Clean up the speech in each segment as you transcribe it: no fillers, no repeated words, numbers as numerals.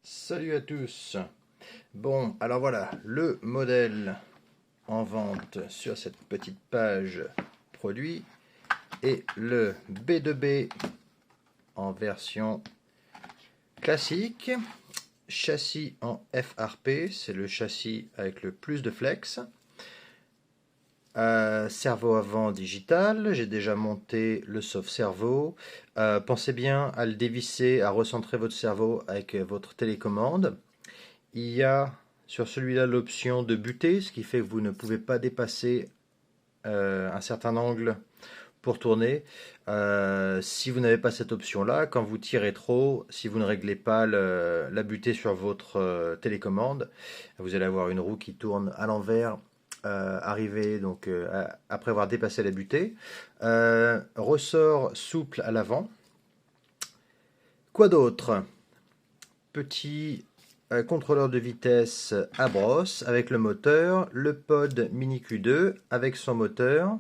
Salut à tous. Bon, alors voilà, le modèle en vente sur cette petite page produit est le B2B en version classique, châssis en FRP, c'est le châssis avec le plus de flex. Cerveau avant digital, j'ai déjà monté le soft cerveau. Pensez bien à le dévisser, à recentrer votre cerveau avec votre télécommande. Il y a sur celui-là l'option de buter, ce qui fait que vous ne pouvez pas dépasser un certain angle pour tourner. Si vous n'avez pas cette option-là, quand vous tirez trop, si vous ne réglez pas la butée sur votre télécommande, vous allez avoir une roue qui tourne à l'envers, arriver donc après avoir dépassé la butée. Ressort souple à l'avant. Quoi d'autre? Petit contrôleur de vitesse à brosse avec le moteur, le pod Mini Q2 avec son moteur,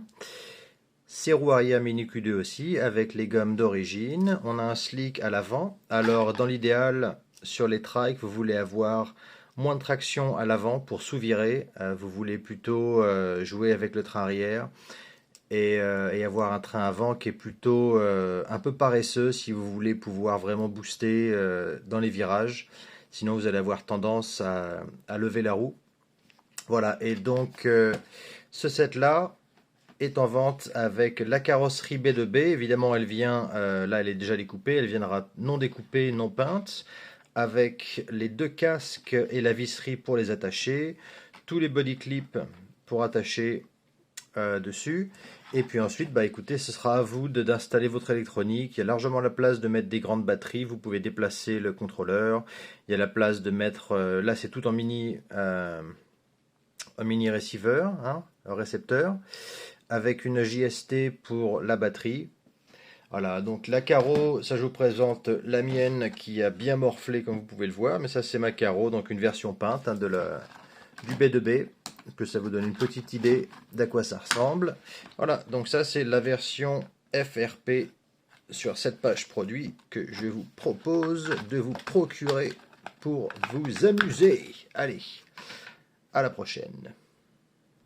ses roues arrière Mini Q2 aussi avec les gommes d'origine. On a un slick à l'avant. Alors dans l'idéal, sur les trikes, vous voulez avoir moins de traction à l'avant pour sous-virer. Vous voulez plutôt jouer avec le train arrière et avoir un train avant qui est plutôt un peu paresseux si vous voulez pouvoir vraiment booster dans les virages. Sinon, vous allez avoir tendance à lever la roue. Voilà, et donc ce set-là est en vente avec la carrosserie B2B. Évidemment, elle vient, là elle est déjà découpée, elle viendra non découpée, non peinte, avec les deux casques et la visserie pour les attacher, tous les body clips pour attacher dessus. Et puis ensuite, bah écoutez, ce sera à vous d'installer votre électronique. Il y a largement la place de mettre des grandes batteries. Vous pouvez déplacer le contrôleur. Il y a la place de mettre, là c'est tout en mini receiver, hein, un récepteur, avec une JST pour la batterie. Voilà, donc la carreau, ça je vous présente la mienne qui a bien morflé comme vous pouvez le voir, mais ça c'est ma carreau, donc une version peinte hein, du B2B, que ça vous donne une petite idée d'à quoi ça ressemble. Voilà, donc ça c'est la version FRP sur cette page produit que je vous propose de vous procurer pour vous amuser. Allez, à la prochaine.